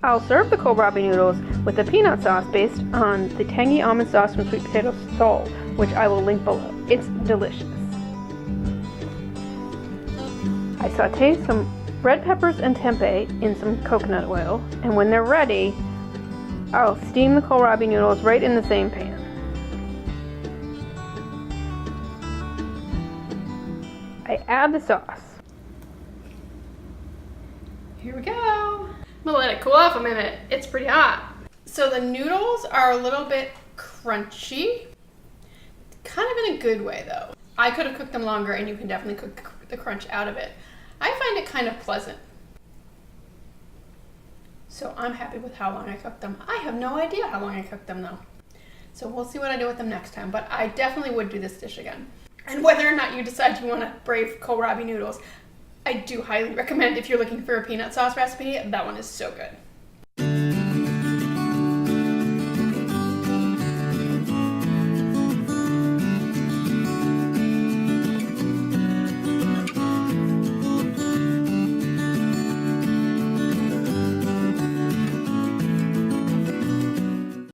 I'll serve the kohlrabi noodles with a peanut sauce based on the tangy almond sauce from Sweet Potato Soul, which I will link below. It's delicious. I saute some red peppers and tempeh in some coconut oil, and when they're ready, I'll steam the kohlrabi noodles right in the same pan. I add the sauce. Here we go. I'm gonna let it cool off a minute. It's pretty hot. So the noodles are a little bit crunchy, kind of in a good way though. I could have cooked them longer, and you can definitely cook the crunch out of it. I find it kind of pleasant. So I'm happy with how long I cooked them. I have no idea how long I cooked them though. So we'll see what I do with them next time, but I definitely would do this dish again. And whether or not you decide you want to brave kohlrabi noodles, I do highly recommend if you're looking for a peanut sauce recipe. That one is so good.